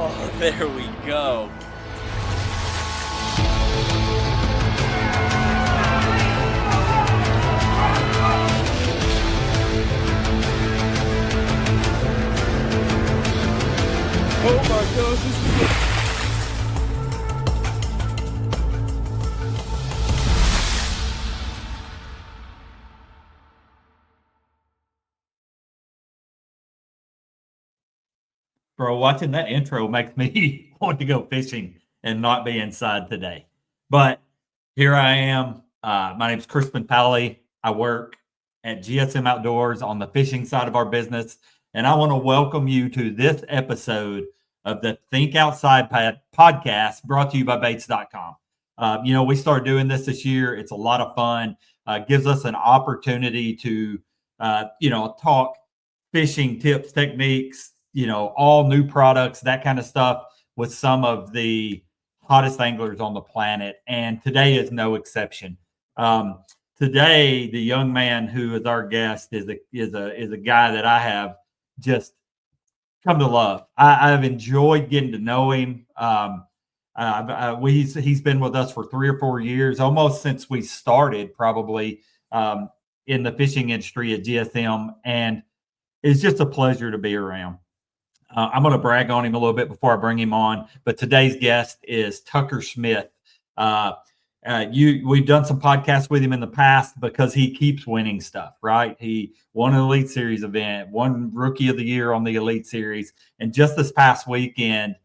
Oh, there we go. Oh my gosh, this is Bro, watching that intro makes me want to go fishing and not be inside today. But here I am. My name's Crispin Pally. I work at GSM Outdoors on the fishing side of our business. And I want to welcome you to this episode of the Think Outside podcast brought to you by Baits.com. We started doing this year. It's a lot of fun. Gives us an opportunity to, talk fishing tips, techniques, all new products, that kind of stuff with some of the hottest anglers on the planet. And today is no exception. Today, the young man who is our guest is a guy that I have just come to love. I've enjoyed getting to know him. He's been with us for 3 or 4 years, almost since we started, probably in the fishing industry at GSM, and it's just a pleasure to be around. I'm going to brag on him a little bit before I bring him on, but today's guest is Tucker Smith. We've done some podcasts with him in the past because he keeps winning stuff, right? He won an Elite Series event, won Rookie of the Year on the Elite Series, and just this past weekend,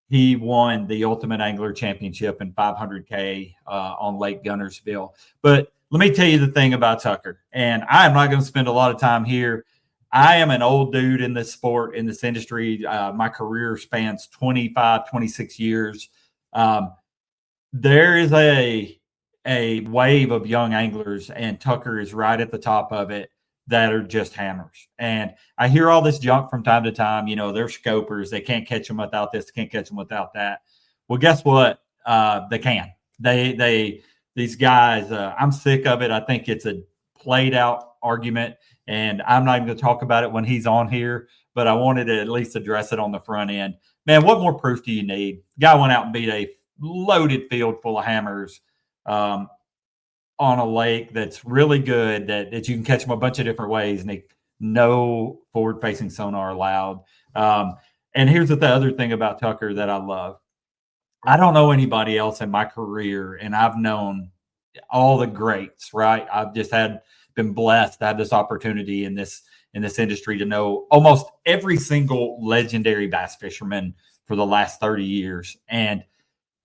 he won the Ultimate Angler Championship in 500K on Lake Gunnersville. But let me tell you the thing about Tucker, and I am not going to spend a lot of time here. I am an old dude in this sport, in this industry. My career spans 25, 26 years. There is a wave of young anglers, and Tucker is right at the top of it, that are just hammers. And I hear all this junk from time to time. They're scopers. They can't catch them without this. Can't catch them without that. Well, guess what? They can. These guys, I'm sick of it. I think it's a played out argument, and I'm not even going to talk about it when he's on here, but I wanted to at least address it on the front end. Man, what more proof do you need? Guy went out and beat a loaded field full of hammers on a lake that's really good, that you can catch them a bunch of different ways, and no forward-facing sonar allowed. And here's the other thing about Tucker that I love. I don't know anybody else in my career, and I've known all the greats, right? I've just been blessed to have this opportunity in this industry to know almost every single legendary bass fisherman for the last 30 years. And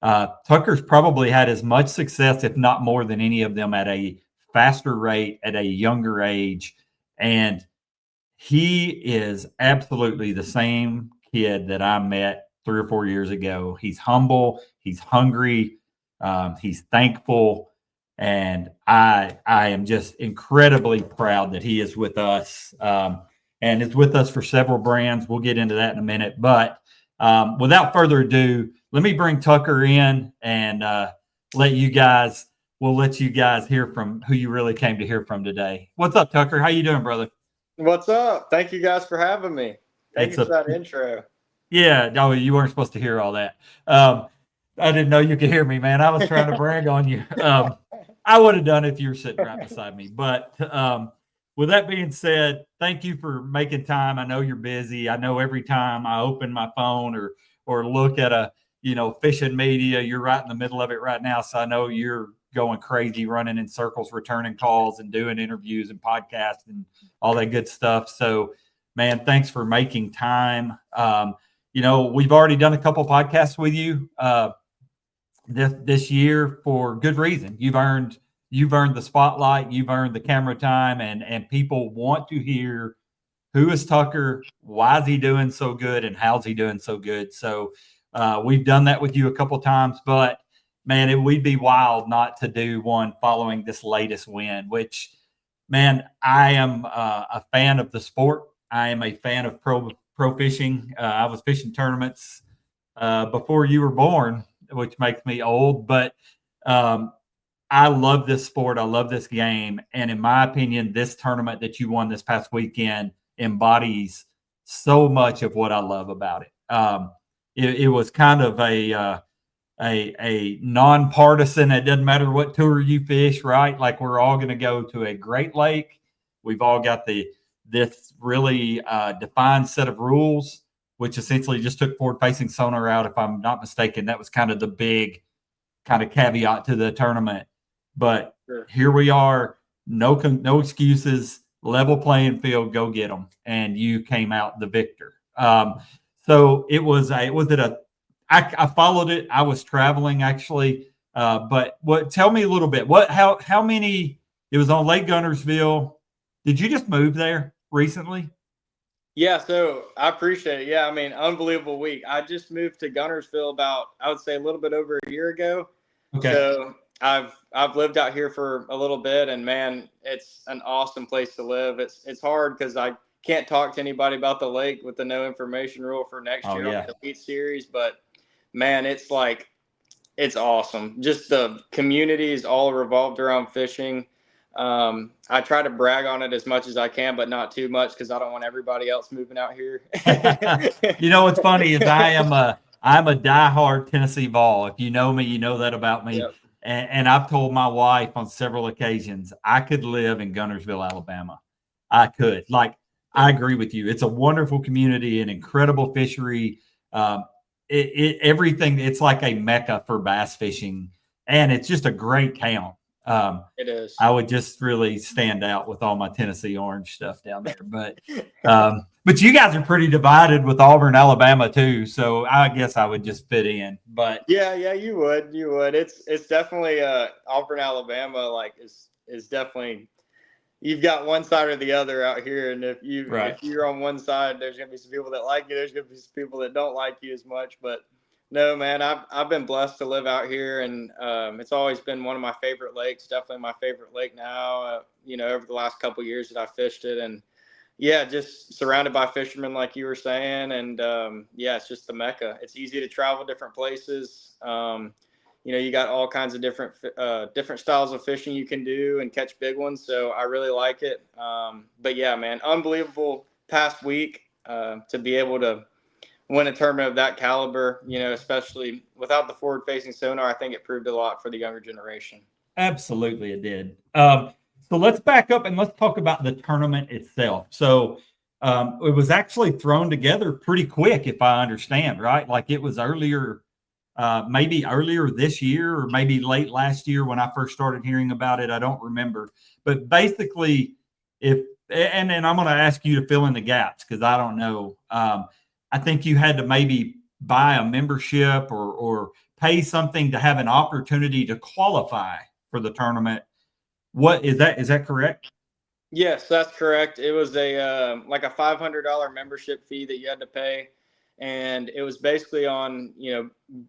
Tucker's probably had as much success, if not more, than any of them at a faster rate, at a younger age. And he is absolutely the same kid that I met 3 or 4 years ago. He's humble, he's hungry, he's thankful, and I am just incredibly proud that he is with us, and is with us for several brands. We'll get into that in a minute, but without further ado, let me bring Tucker in and let you guys hear from who you really came to hear from today. What's up, Tucker? How you doing, brother? What's up? Thank you guys for having me. Thank you for that intro. Yeah, no, you weren't supposed to hear all that. I didn't know you could hear me, man. I was trying to brag on you. I would have done it if you were sitting right beside me. But with that being said, thank you for making time. I know you're busy. I know every time I open my phone or look at a fishing media, you're right in the middle of it right now. So I know you're going crazy, running in circles, returning calls and doing interviews and podcasts and all that good stuff. So, man, thanks for making time. We've already done a couple podcasts with you this year for good reason. You've earned the spotlight, you've earned the camera time, and people want to hear who is Tucker, why is he doing so good, and how's he doing so good. So we've done that with you a couple times, but man, we'd be wild not to do one following this latest win, which, man, I am a fan of the sport. I am a fan of pro fishing. I was fishing tournaments before you were born, which makes me old, but I love this sport. I love this game. And in my opinion, this tournament that you won this past weekend embodies so much of what I love about it. It was kind of a nonpartisan. It doesn't matter what tour you fish, right? Like we're all going to go to a great lake. We've all got this really defined set of rules, which essentially just took forward-facing sonar out. If I'm not mistaken, that was kind of the big kind of caveat to the tournament. But here we are, no excuses, level playing field, go get them, and you came out the victor. So I followed it. I was traveling actually, but tell me a little bit. How many? It was on Lake Guntersville. Did you just move there recently? Yeah, so I appreciate it. Yeah, I mean, unbelievable week. I just moved to Guntersville about, I would say, a little bit over a year ago. Okay. So I've lived out here for a little bit, and man, it's an awesome place to live. It's hard because I can't talk to anybody about the lake with the no information rule for next year on the Elite Series, but man, it's awesome. Just the community is all revolved around fishing. I try to brag on it as much as I can, but not too much because I don't want everybody else moving out here. What's funny is I'm a diehard Tennessee Vol. If you know me, you know that about me. Yep. And I've told my wife on several occasions I could live in Guntersville, Alabama. I could. I agree with you. It's a wonderful community, an incredible fishery. Everything. It's like a mecca for bass fishing, and it's just a great town. It is. I would just really stand out with all my Tennessee orange stuff down there. But you guys are pretty divided with Auburn, Alabama too. So I guess I would just fit in. But yeah, you would. It's definitely Auburn, Alabama. Is definitely, you've got one side or the other out here, and if you're on one side, there's gonna be some people that like you. There's gonna be some people that don't like you as much, but. No, man, I've been blessed to live out here, and it's always been one of my favorite lakes. Definitely my favorite lake now. Over the last couple of years that I fished it, and yeah, just surrounded by fishermen, like you were saying, and it's just the mecca. It's easy to travel different places. You got all kinds of different styles of fishing you can do and catch big ones. So I really like it. But yeah, man, unbelievable past week to be able to win a tournament of that caliber, especially without the forward-facing sonar. I think it proved a lot for the younger generation. Absolutely, it did. So let's back up and let's talk about the tournament itself. So it was actually thrown together pretty quick, if I understand, right? Like it was maybe earlier this year or maybe late last year when I first started hearing about it. I don't remember. But basically, and I'm going to ask you to fill in the gaps because I don't know. I think you had to maybe buy a membership or pay something to have an opportunity to qualify for the tournament. What is that? Is that correct? Yes, that's correct. It was a $500 membership fee that you had to pay, and it was basically on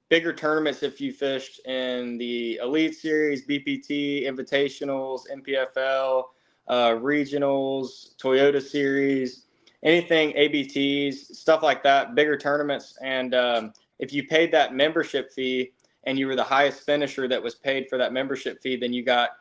bigger tournaments if you fished in the Elite Series, BPT, Invitationals, MPFL, regionals, Toyota Series. Anything ABTs, stuff like that, bigger tournaments. And if you paid that membership fee and you were the highest finisher that was paid for that membership fee, then you got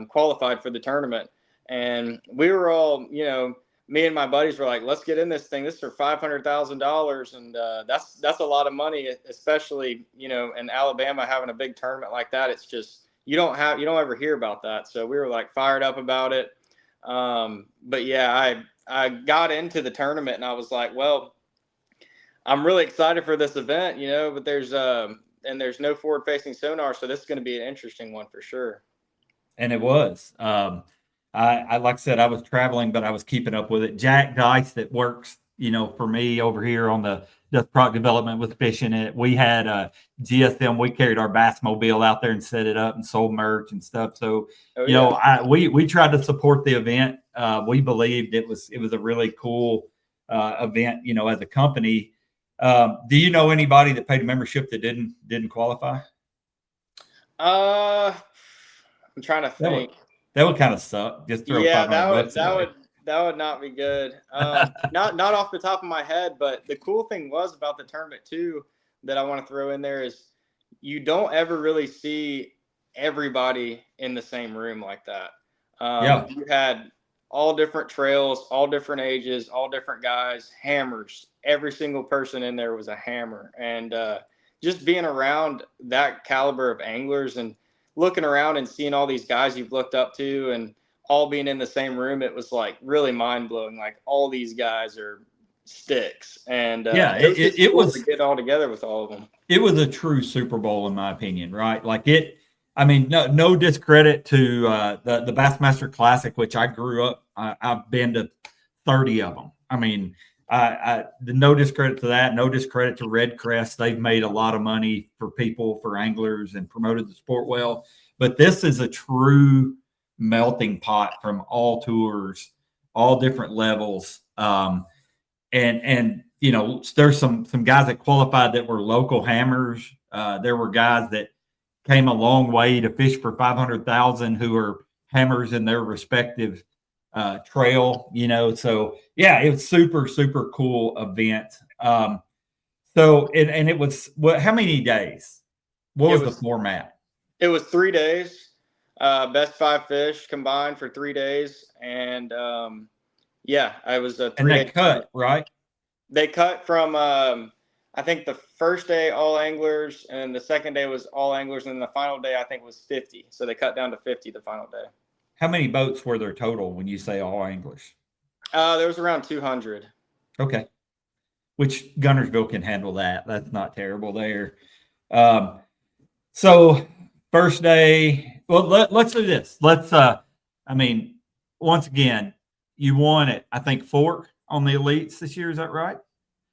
qualified for the tournament. And we were all, me and my buddies were like, let's get in this thing. This is for $500,000. And that's a lot of money, especially, in Alabama having a big tournament like that. It's just, you don't ever hear about that. So we were like fired up about it. But yeah, I got into the tournament and I was like, well, I'm really excited for this event, but there's no forward facing sonar. So this is going to be an interesting one for sure. And it was, I like I said, I was traveling, but I was keeping up with it. Jack Dice that works, for me over here on the Dust Product Development with fishing it. We had GSM. We carried our bass mobile out there and set it up and sold merch and stuff. So, we tried to support the event. We believed it was a really cool event, as a company. Do you know anybody that paid a membership that didn't qualify? I'm trying to think. That would kind of suck. Just throw $500 that would not be good. Not off the top of my head, but the cool thing was about the tournament too that I want to throw in there is you don't ever really see everybody in the same room like that. You had all different trails, all different ages, all different guys, hammers. Every single person in there was a hammer. And just being around that caliber of anglers and looking around and seeing all these guys you've looked up to and all being in the same room, it was like really mind blowing. Like all these guys are sticks. And it was just cool to get all together with all of them. It was a true Super Bowl in my opinion, right? Like it, I mean, no discredit to the Bassmaster Classic, which I grew up. I've been to 30 of them. I mean, no discredit to that. No discredit to Red Crest. They've made a lot of money for people, for anglers, and promoted the sport well. But this is a true melting pot from all tours, all different levels. And you know, there's some guys that qualified that were local hammers. There were guys that came a long way to fish for 500,000 who are hammers in their respective trail, you know. So yeah, it was super cool event. So it was how many days? What was the format? It was 3 days. Best 5 fish combined for 3 days, and yeah, I was a 3 and day cut, right? They cut from I think the first day all anglers, and the second day was all anglers, and the final day I think was 50. So they cut down to 50 the final day. How many boats were there total when you say all anglers? There was around 200. Okay, which Gunnersville can handle that. That's not terrible there. So first day, well, let's do this. Let's. I mean, once again, you won it. I think Fork on the elites this year. Is that right?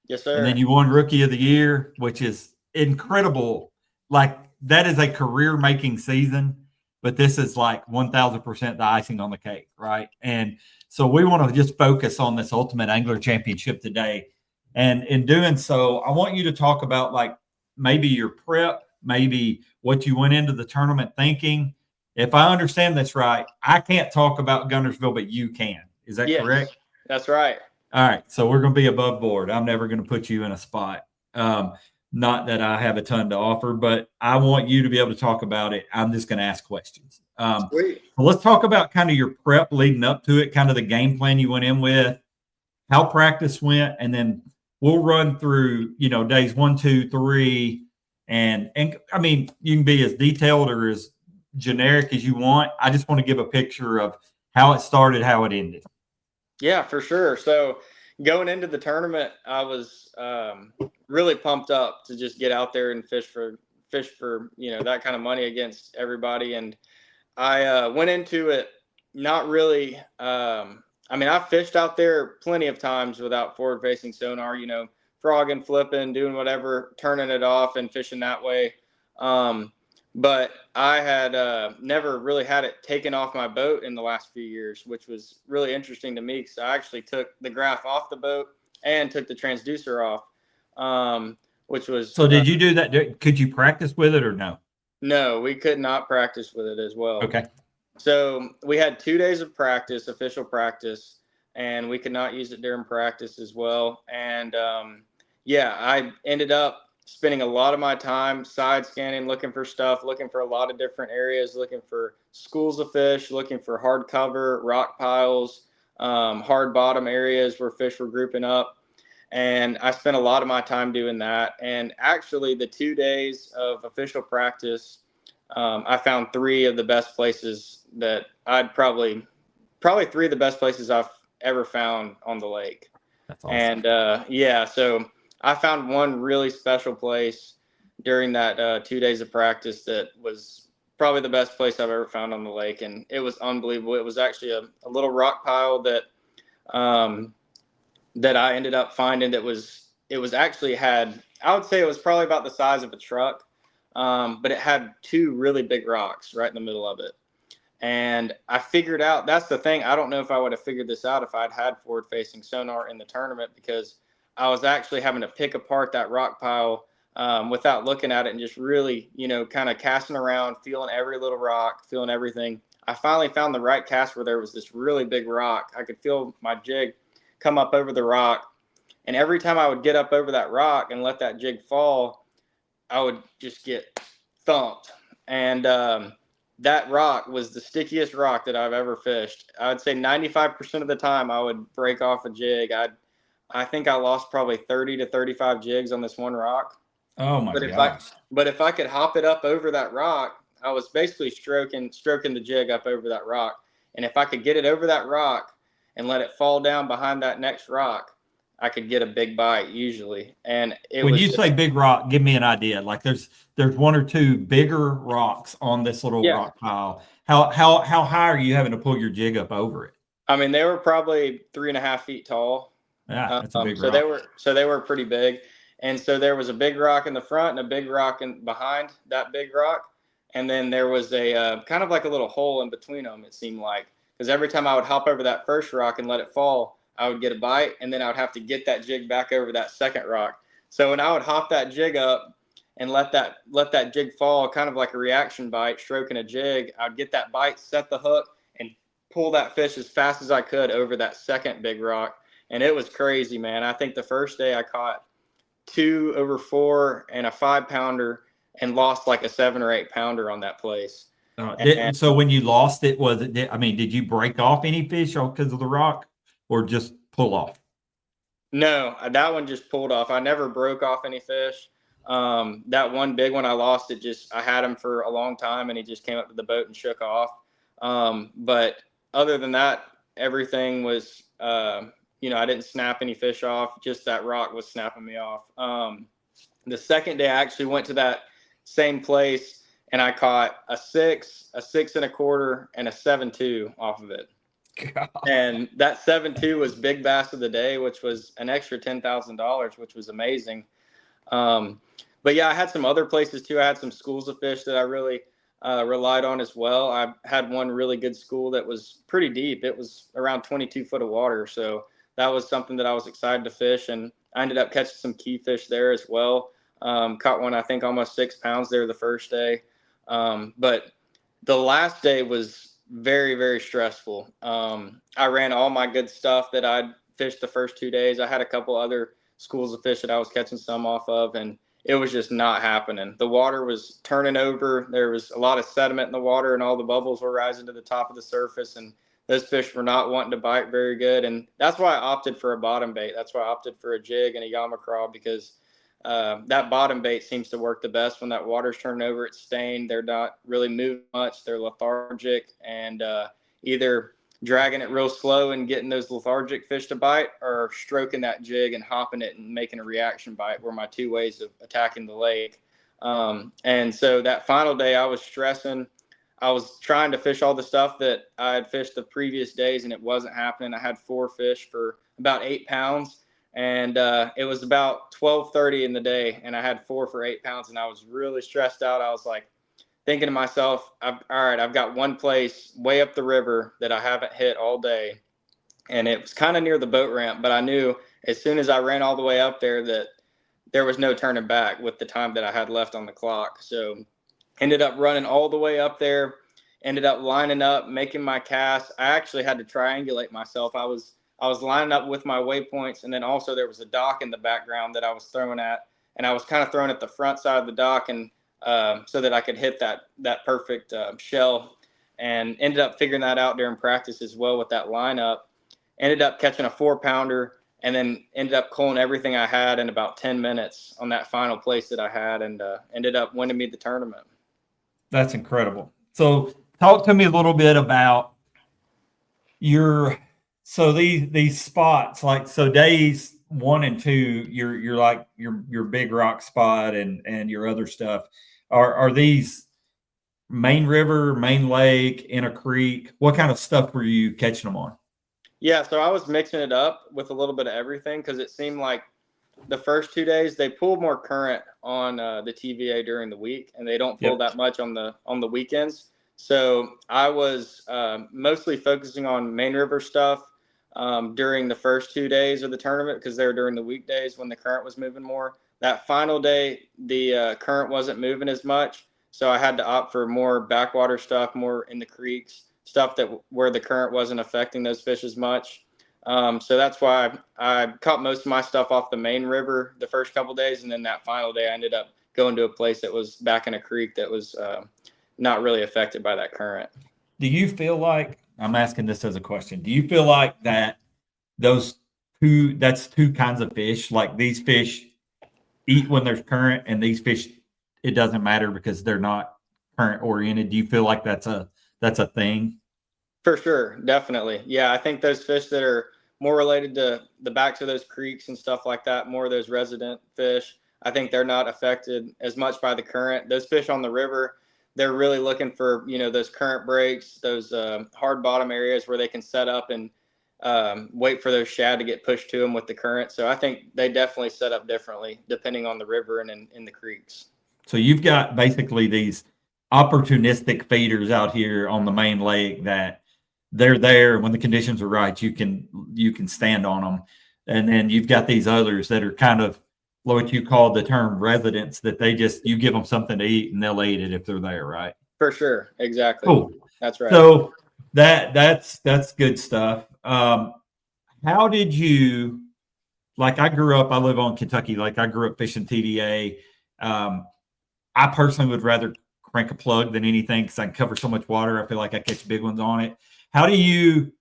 Yes, sir. And then you won Rookie of the Year, which is incredible. Like that is a career-making season, but this is like 1,000% the icing on the cake, right? And so we want to just focus on this Ultimate Angler Championship today. And in doing so, I want you to talk about like maybe your prep, maybe what you went into the tournament thinking. If I understand this right, I can't talk about Gunnersville, but you can. Is that correct? That's right. All right, so we're going to be above board. I'm never going to put you in a spot. Not that I have a ton to offer, but I want you to be able to talk about it. I'm just going to ask questions. Sweet. So let's talk about kind of your prep leading up to it, kind of the game plan you went in with, how practice went, and then we'll run through, you know, days 1, 2, 3, and I mean, you can be as detailed or as generic as you want. I just want to give a picture of how it started, how it ended. Yeah, for sure. So going into the tournament, I was really pumped up to just get out there and fish for you know, that kind of money against everybody. And I went into it not really. I mean, I fished out there plenty of times without forward-facing sonar. You know, frogging, flipping, doing whatever, turning it off, and fishing that way. But I had never really had it taken off my boat in the last few years, which was really interesting to me because I actually took the graph off the boat and took the transducer off, which was. So did you do that? Could you practice with it or no? No, we could not practice with it as well. Okay. So we had 2 days of practice, official practice, and we could not use it during practice as well. And yeah, I ended up spending a lot of my time side scanning, looking for stuff, looking for a lot of different areas, looking for schools of fish, looking for hard cover, rock piles, hard bottom areas where fish were grouping up. And I spent a lot of my time doing that. And actually the 2 days of official practice, I found 3 of the best places that I'd probably 3 of the best places I've ever found on the lake. That's awesome. And yeah, so I found one really special place during that 2 days of practice that was probably the best place I've ever found on the lake. And it was unbelievable. It was actually a little rock pile that I ended up finding that it was actually had, I would say it was probably about the size of a truck, but it had 2 really big rocks right in the middle of it. And I figured out, that's the thing, I don't know if I would have figured this out if I'd had forward-facing sonar in the tournament, because I was actually having to pick apart that rock pile without looking at it and just really, you know, kind of casting around, feeling every little rock, feeling everything. I finally found the right cast where there was this really big rock. I could feel my jig come up over the rock. And every time I would get up over that rock and let that jig fall, I would just get thumped. And that rock was the stickiest rock that I've ever fished. I would say 95% of the time I would break off a jig. I think I lost probably 30 to 35 jigs on this one rock. Oh my But if I gosh. but if I could hop it up over that rock, I was basically stroking the jig up over that rock. And if I could get it over that rock and let it fall down behind that next rock, I could get a big bite usually. And it When was you say just, big rock, give me an idea. Like there's one or two bigger rocks on this little yeah. rock pile. How high are you having to pull your jig up over it? I mean, they were probably 3.5 feet tall. Yeah, that's a big So they rock. were pretty big. And so there was a big rock in the front and a big rock behind that big rock. And then there was a kind of like a little hole in between them, it seemed like. Because every time I would hop over that first rock and let it fall, I would get a bite. And then I would have to get that jig back over that second rock. So when I would hop that jig up and let that jig fall, kind of like a reaction bite, stroking a jig, I'd get that bite, set the hook, and pull that fish as fast as I could over that second big rock. And it was crazy, man. I think the first day I caught 2 over 4 and a 5 pounder and lost like a 7 or 8 pounder on that place. And So when you lost it, was it? I mean, did you break off any fish because of the rock, or just pull off? no, that one just pulled off. I never broke off any fish. That one big one I lost, I had him for a long time and he just came up to the boat and shook off. But other than that, everything was, I didn't snap any fish off. Just that rock was snapping me off. The second day I actually went to that same place and I caught a 6.25, and a 7.2 off of it. God. And that 7.2 was big bass of the day, which was an extra $10,000, which was amazing. But yeah, I had some other places too. I had some schools of fish that I really relied on as well. I had one really good school that was pretty deep. It was around 22 foot of water. So that was something that I was excited to fish. And I ended up catching some key fish there as well. Caught one, I think, almost 6 pounds there the first day. But the last day was very, very stressful. I ran all my good stuff that I'd fished the first 2 days. I had a couple other schools of fish that I was catching some off of, and it was just not happening. The water was turning over. There was a lot of sediment in the water, and all the bubbles were rising to the top of the surface, and those fish were not wanting to bite very good. And that's why I opted for a bottom bait. That's why I opted for a jig and a Yama Craw, because that bottom bait seems to work the best when that water's turning over. It's stained. They're not really moving much. They're lethargic, and either dragging it real slow and getting those lethargic fish to bite, or stroking that jig and hopping it and making a reaction bite were my two ways of attacking the lake. And so that final day I was stressing. I was trying to fish all the stuff that I had fished the previous days, and it wasn't happening. I had 4 fish for about 8 pounds. And it was about 12:30 in the day, and I had 4 for 8 pounds, and I was really stressed out. I was like thinking to myself, all right, I've got one place way up the river that I haven't hit all day, and it was kind of near the boat ramp, but I knew as soon as I ran all the way up there that there was no turning back with the time that I had left on the clock. So ended up running all the way up there, ended up lining up, making my cast. I actually had to triangulate myself. I was lining up with my waypoints, and then also there was a dock in the background that I was throwing at, and I was kind of throwing at the front side of the dock, and so that I could hit that perfect shell, and ended up figuring that out during practice as well with that lineup. Ended up catching a 4 pounder, and then ended up culling everything I had in about 10 minutes on that final place that I had, and ended up winning me the tournament. That's incredible. So talk to me a little bit about your these spots, like, so days 1 and 2, you're like your big rock spot and your other stuff. Are these main river, main lake, in a creek? What kind of stuff were you catching them on? Yeah, so I was mixing it up with a little bit of everything, because it seemed like the first 2 days they pull more current on the TVA during the week, and they don't pull Yep. that much on the weekends. So I was mostly focusing on main river stuff during the first 2 days of the tournament, because they were during the weekdays when the current was moving more. That final day, the current wasn't moving as much, so I had to opt for more backwater stuff, more in the creeks, stuff that where the current wasn't affecting those fish as much. So that's why I caught most of my stuff off the main river the first couple of days, and then that final day I ended up going to a place that was back in a creek that was not really affected by that current. Do you feel like, I'm asking this as a question, do you feel like that that's two kinds of fish? Like these fish eat when there's current and these fish, it doesn't matter because they're not current oriented. Do you feel like that's a thing? For sure, definitely. Yeah, I think those fish that are more related to the backs of those creeks and stuff like that, more of those resident fish, I think they're not affected as much by the current. Those fish on the river, they're really looking for, those current breaks, those hard bottom areas where they can set up and wait for those shad to get pushed to them with the current. So I think they definitely set up differently depending on the river and in the creeks. So you've got basically these opportunistic feeders out here on the main lake that they're there when the conditions are right. You can stand on them, and then you've got these others that are kind of what you call the term residents, that you give them something to eat and they'll eat it if they're there, right? For sure, exactly. Cool. That's right. So that's good stuff. How did you, like, I live on Kentucky, like I grew up fishing TDA. I personally would rather crank a plug than anything because I can cover so much water. I feel like I catch big ones on it. How do you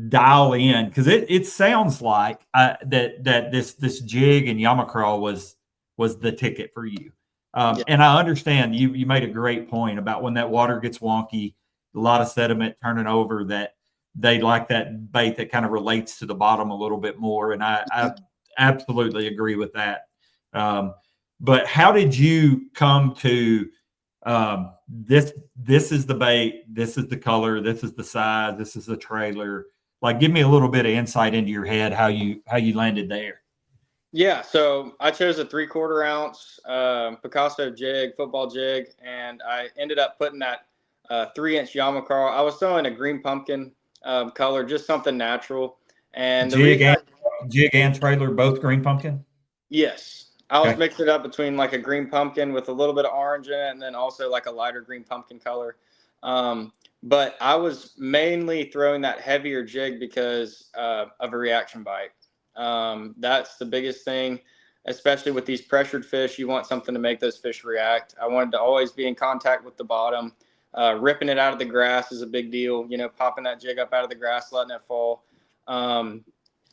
dial in? Because it sounds like that this jig and Yama Craw was the ticket for you. And I understand you made a great point about when that water gets wonky, a lot of sediment turning over, that they like that bait that kind of relates to the bottom a little bit more. And I absolutely agree with that. But how did you come to this is the bait, this is the color, this is the size, this is the trailer? Like, give me a little bit of insight into your head, how you landed there. Yeah, so I chose a 3/4 ounce Picasso jig, football jig, and I ended up putting that 3-inch Yama Craw. I was throwing a green pumpkin color, just something natural. And jig and trailer, both green pumpkin? Yes. I was mixing it up between like a green pumpkin with a little bit of orange in it, and then also like a lighter green pumpkin color. But I was mainly throwing that heavier jig because of a reaction bite. That's the biggest thing, especially with these pressured fish. You want something to make those fish react. I wanted to always be in contact with the bottom. Ripping it out of the grass is a big deal, popping that jig up out of the grass, letting it fall.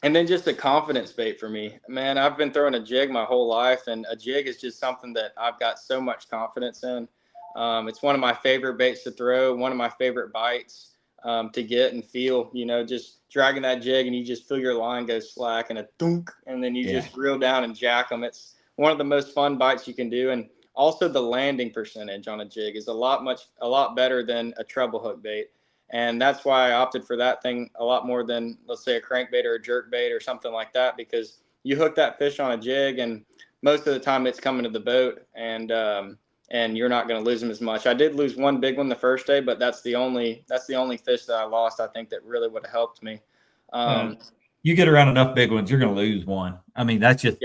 And then just a confidence bait for me. Man, I've been throwing a jig my whole life, and a jig is just something that I've got so much confidence in. It's one of my favorite baits to throw, one of my favorite bites to get and feel, just dragging that jig and you just feel your line go slack and a thunk, and then you just reel down and jack them. It's one of the most fun bites you can do. And also the landing percentage on a jig is a lot better than a treble hook bait. And that's why I opted for that thing a lot more than, let's say, a crankbait or a jerk bait or something like that, because you hook that fish on a jig and most of the time it's coming to the boat, and you're not going to lose them as much. I did lose one big one the first day, but that's the only fish that I lost, I think, that really would have helped me. You get around enough big ones, you're going to lose one. I mean, that's just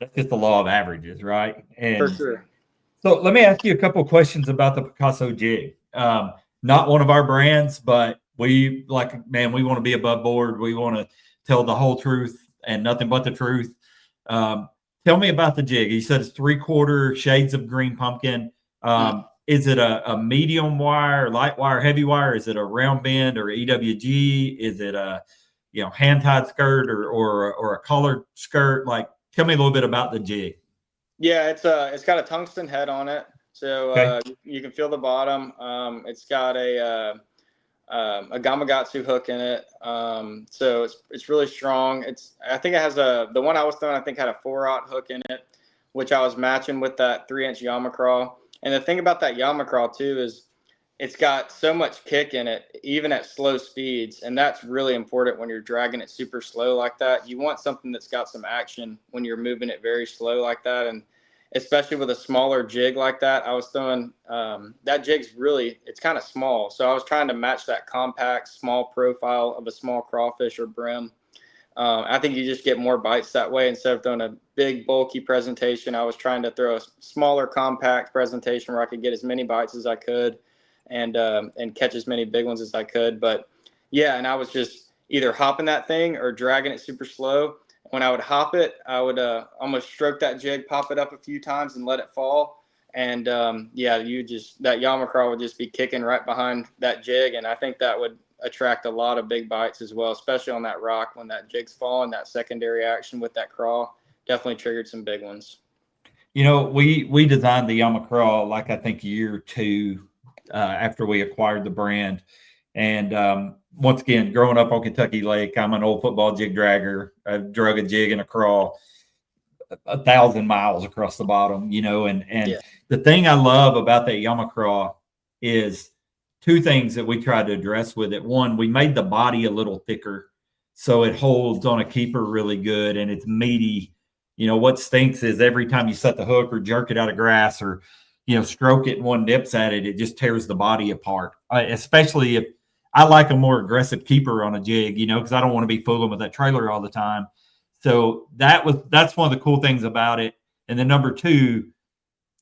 the law of averages, right? And for sure. So let me ask you a couple of questions about the Picasso jig. Not one of our brands, but we want to be above board. We want to tell the whole truth and nothing but the truth. Tell me about the jig. You said it's 3/4 shades of green pumpkin. Is it a medium wire, light wire, heavy wire? Is it a round bend or EWG? Is it a hand tied skirt or a colored skirt? Like, tell me a little bit about the jig. Yeah, it's got a tungsten head on it, so you can feel the bottom. It's got a Gamakatsu hook in it, so it's really strong. I think it has the one I was throwing, I think, had a 4/0 hook in it, which I was matching with that 3-inch Yama Craw. And the thing about that Yama Craw too is it's got so much kick in it, even at slow speeds, and that's really important when you're dragging it super slow like that. You want something that's got some action when you're moving it very slow like that, and especially with a smaller jig like that. I was throwing that jig's it's kind of small, so I was trying to match that compact, small profile of a small crawfish or brim. I think you just get more bites that way instead of throwing a big, bulky presentation. I was trying to throw a smaller, compact presentation where I could get as many bites as I could and catch as many big ones as I could. But yeah, and I was just either hopping that thing or dragging it super slow. When I would hop it, I would almost stroke that jig, pop it up a few times and let it fall. And that Yama Craw would just be kicking right behind that jig, and I think that would attract a lot of big bites as well, especially on that rock when that jig's falling. That secondary action with that craw definitely triggered some big ones. We designed the Yama Craw like I think a year or two after we acquired the brand. And once again, growing up on Kentucky Lake, I'm an old football jig dragger. I've drug a jig and a craw 1,000 miles across the bottom, and the thing I love about that Yama Craw is two things that we tried to address with it. One, we made the body a little thicker so it holds on a keeper really good and it's meaty. What stinks is every time you set the hook or jerk it out of grass or, stroke it and one nips at it, it just tears the body apart. Especially if I like a more aggressive keeper on a jig, because I don't want to be fooling with that trailer all the time. So that's one of the cool things about it. And then number two,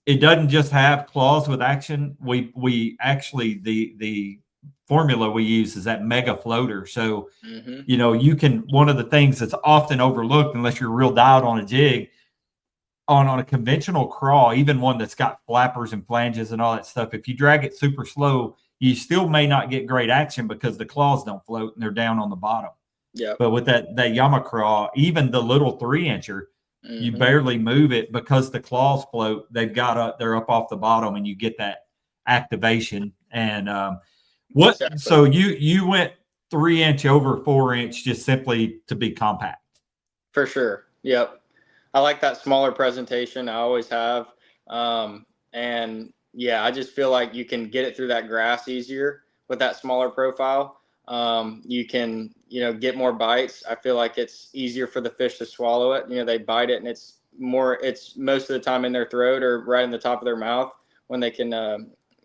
it doesn't just have claws with action. We actually the formula we use is that mega floater. So you can, one of the things that's often overlooked unless you're real dialed on a jig, on a conventional craw, even one that's got flappers and flanges and all that stuff, if you drag it super slow, you still may not get great action because the claws don't float and they're down on the bottom. Yeah. But with that Yama Craw, even the little 3-incher, you barely move it because the claws float. They're up off the bottom, and you get that activation. And Exactly. So you went 3-inch over 4-inch just simply to be compact. For sure. Yep. I like that smaller presentation. I always have. And yeah, I just feel like you can get it through that grass easier with that smaller profile. You can, get more bites. I feel like it's easier for the fish to swallow it. They bite it and it's most of the time in their throat or right in the top of their mouth when they can,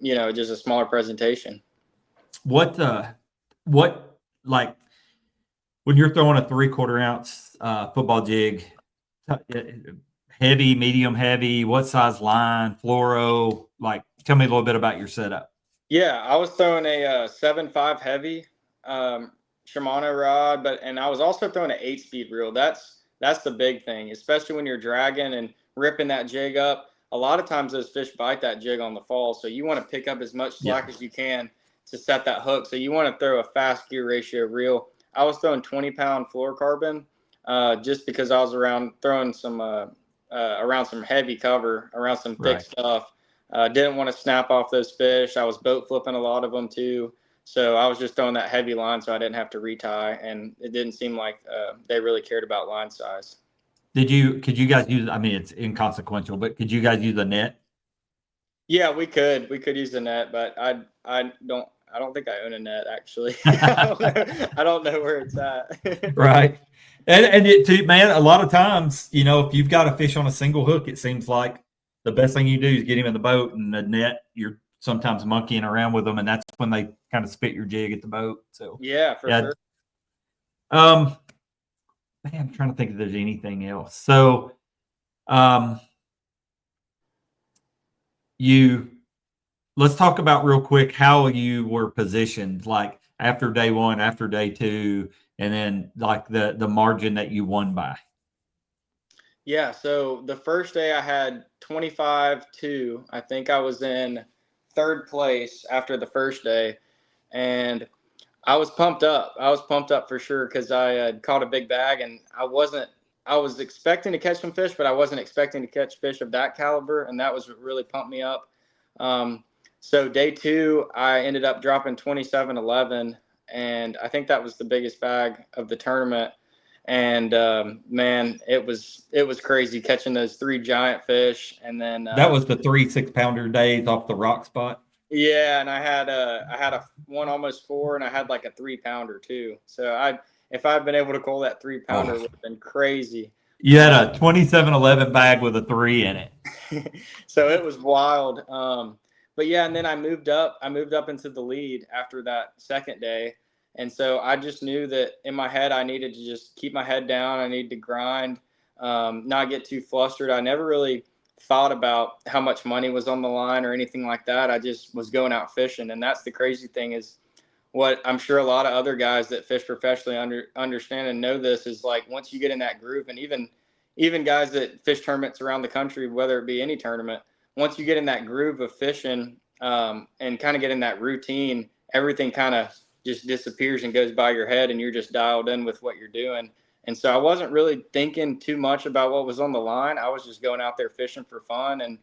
just a smaller presentation. What like when you're throwing a 3/4 ounce football jig, heavy, medium heavy, what size line, fluoro, tell me a little bit about your setup. Yeah, I was throwing a 7.5 heavy Shimano rod, and I was also throwing an 8-speed reel. That's the big thing, especially when you're dragging and ripping that jig up. A lot of times those fish bite that jig on the fall, so you want to pick up as much slack as you can to set that hook. So you want to throw a fast gear ratio reel. I was throwing 20-pound fluorocarbon just because I was throwing some around some heavy cover, around some thick stuff. Didn't want to snap off those fish. I was boat flipping a lot of them too. So I was just throwing that heavy line so I didn't have to retie, and it didn't seem like they really cared about line size. Could you guys use, I mean, it's inconsequential, but could you guys use a net? Yeah, we could use the net, but I don't think I own a net actually. I don't know where it's at. Right. And it too, man, a lot of times, if you've got a fish on a single hook, it seems like the best thing you do is get him in the boat, and the net, you're sometimes monkeying around with them, and that's when they kind of spit your jig at the boat. So yeah, for sure. Man, I'm trying to think if there's anything else. So, let's talk about real quick how you were positioned, like after day one, after day two, and then like the margin that you won by. Yeah, so the first day I had 25-2. I think I was in third place after the first day, and I was pumped up. I was pumped up for sure because I had caught a big bag, and I was expecting to catch some fish, but I wasn't expecting to catch fish of that caliber, and that was what really pumped me up. So day two, I ended up dropping 27-11, and I think that was the biggest bag of the tournament. And man, it was crazy catching those 3 giant fish, and then that was the 3 6-pounder days off the rock spot. Yeah, and I had a one almost 4, and I had like a 3-pounder too. So if I'd been able to call that 3-pounder, it would have been crazy. You had a 27-11 bag with a 3 in it. So it was wild. But yeah, and then I moved up into the lead after that second day. And so I just knew that in my head, I needed to just keep my head down. I needed to grind, not get too flustered. I never really thought about how much money was on the line or anything like that. I just was going out fishing. And that's the crazy thing, is what I'm sure a lot of other guys that fish professionally understand and know this is, like, once you get in that groove, and even guys that fish tournaments around the country, whether it be any tournament, once you get in that groove of fishing and kind of get in that routine, everything kind of just disappears and goes by your head, and you're just dialed in with what you're doing. And so I wasn't really thinking too much about what was on the line. I was just going out there fishing for fun,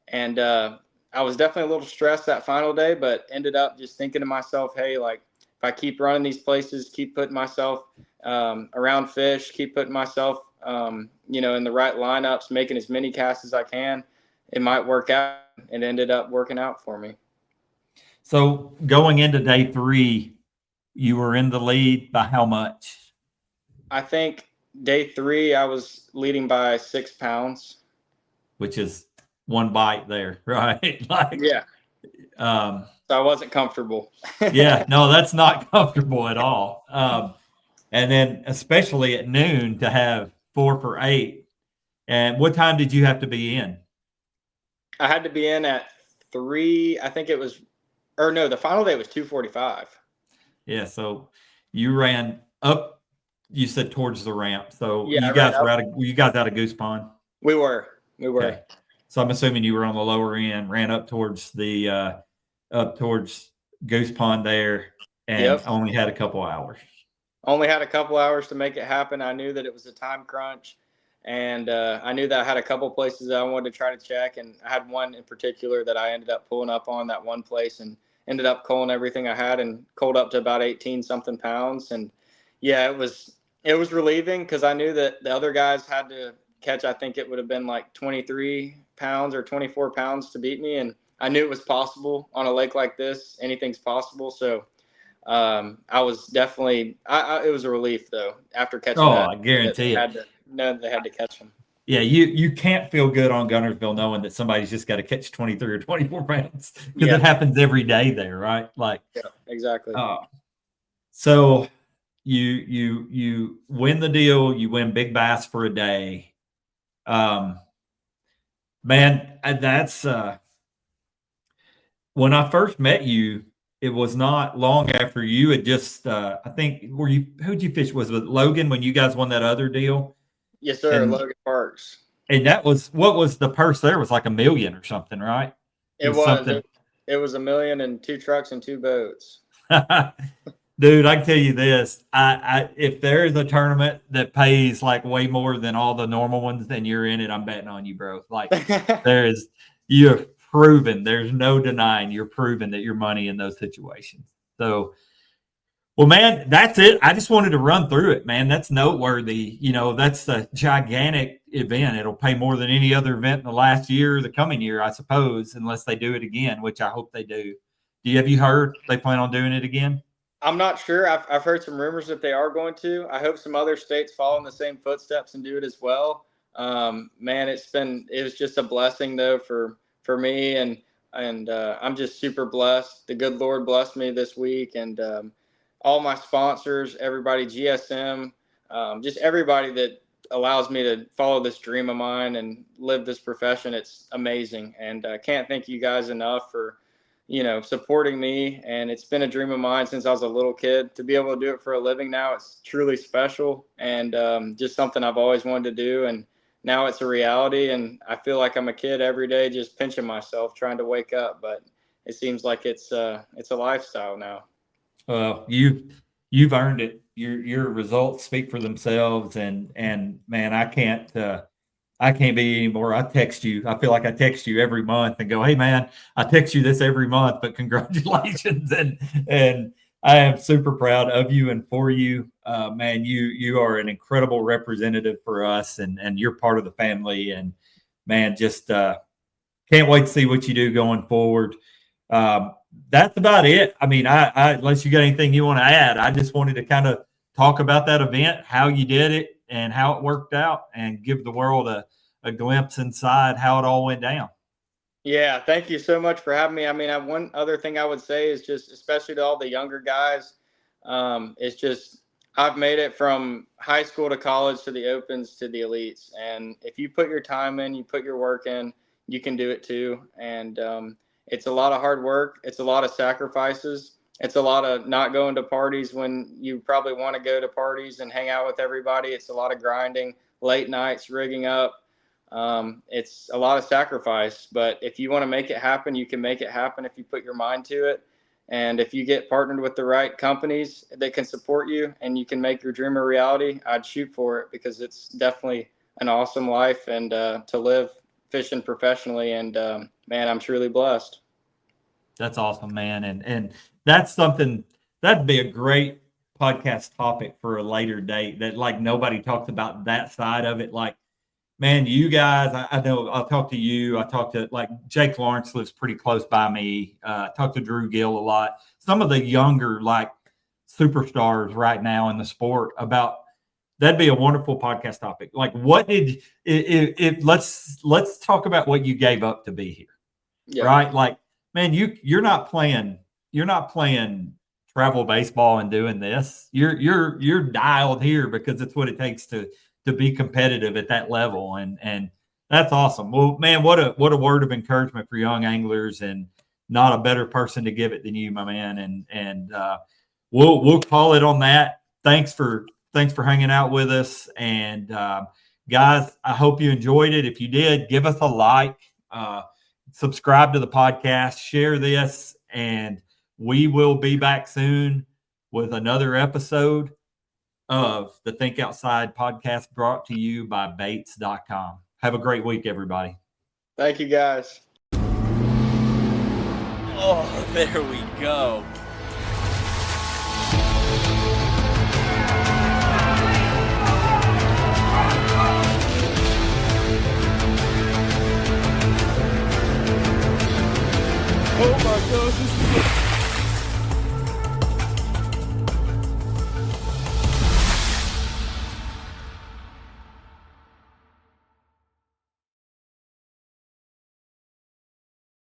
and I was definitely a little stressed that final day, but ended up just thinking to myself, hey, like if I keep running these places, keep putting myself around fish, keep putting myself, in the right lineups, making as many casts as I can, it might work out. It ended up working out for me. So going into day 3, you were in the lead by how much? I think day 3, I was leading by 6 pounds. Which is one bite there, right? Like, Yeah. So I wasn't comfortable. Yeah, no, that's not comfortable at all. And then especially at noon to have 4 for 8. And what time did you have to be in? I had to be in at 3. I think it was, or no, the final day was 2:45. Yeah, so you ran up. You said towards the ramp. So Yeah, you guys out of Goose Pond. We were. Okay. So I'm assuming you were on the lower end, ran up towards Goose Pond there, and only had a couple hours. Only had a couple hours to make it happen. I knew that it was a time crunch, and I knew that I had a couple places that I wanted to try to check, and I had one in particular that I ended up pulling up on, that one place, and ended up culling everything I had and culled up to about 18 something pounds. And yeah, it was relieving because I knew that the other guys had to catch, I think it would have been like 23 pounds or 24 pounds to beat me, and I knew it was possible on a lake like this. Anything's possible. So I was definitely, it was a relief though after catching that. I guarantee it. They had to catch them. Yeah, you can't feel good on Gunnersville knowing that somebody's just got to catch 23 or 24 pounds because it happens every day there, right? Like, yeah, exactly. So you win the deal, you win big bass for a day. Man, that's when I first met you, it was not long after you had just I think who'd you fish? Was it Logan when you guys won that other deal? Yes, sir. Logan Parks. And that was, what was the purse there? It was like $1 million or something, right? It was $1 million and 2 trucks and 2 boats. Dude, I can tell you this. I if there is a tournament that pays like way more than all the normal ones, then you're in it. I'm betting on you, bro. Like you're proven, there's no denying you're proven that you're money in those situations. So, well, man, that's it. I just wanted to run through it, man. That's noteworthy. That's a gigantic event. It'll pay more than any other event in the last year or the coming year, I suppose, unless they do it again, which I hope they do. Have you heard they plan on doing it again? I'm not sure. I've heard some rumors that they are going to. I hope some other states follow in the same footsteps and do it as well. Man, it was just a blessing though for me, and I'm just super blessed. The good Lord blessed me this week, and all my sponsors, everybody, GSM, just everybody that allows me to follow this dream of mine and live this profession. It's amazing, and I can't thank you guys enough for supporting me. And it's been a dream of mine since I was a little kid to be able to do it for a living. Now it's truly special, and just something I've always wanted to do. And now it's a reality, and I feel like I'm a kid every day, just pinching myself, trying to wake up. But it seems like it's a lifestyle now. Well, you've earned it. Your results speak for themselves, and man, I can't be anymore. I text you. I feel like I text you every month and go, "Hey, man, I text you this every month, but congratulations!" and I am super proud of you and for you, man. You are an incredible representative for us, and you're part of the family. And man, just can't wait to see what you do going forward. That's about it. I mean, I unless you got anything you want to add, I just wanted to kind of talk about that event, how you did it, and how it worked out, and give the world a glimpse inside how it all went down. Yeah, thank you so much for having me. I mean, one other thing I would say is just, especially to all the younger guys, it's just, I've made it from high school to college to the opens to the elites. And if you put your time in, you put your work in, you can do it too. And it's a lot of hard work. It's a lot of sacrifices. It's a lot of not going to parties when you probably want to go to parties and hang out with everybody. It's a lot of grinding, late nights, rigging up. It's a lot of sacrifice, but if you want to make it happen, you can make it happen if you put your mind to it. And if you get partnered with the right companies that can support you and you can make your dream a reality, I'd shoot for it, because it's definitely an awesome life and to live fishing professionally. And man, I'm truly blessed. That's awesome, man. And that's something that'd be a great podcast topic for a later date, that like nobody talks about that side of it. Like, man, you guys, I know I'll talk to you. I talk to, like, Jake Lawrence lives pretty close by me. Talk to Drew Gill a lot. Some of the younger, like, superstars right now in the sport, about that'd be a wonderful podcast topic. Like, what did if let's talk about what you gave up to be here. Yeah. Right? Like, man, you're not playing travel baseball and doing this. You're dialed here because it's what it takes to be competitive at that level. And that's awesome. Well, man, what a word of encouragement for young anglers, and not a better person to give it than you, my man. And we'll call it on that. Thanks for hanging out with us. And guys, I hope you enjoyed it. If you did, give us a like, subscribe to the podcast, share this, and we will be back soon with another episode of the Think Outside podcast, brought to you by Baits.com. Have a great week, everybody. Thank you, guys. Oh, there we go.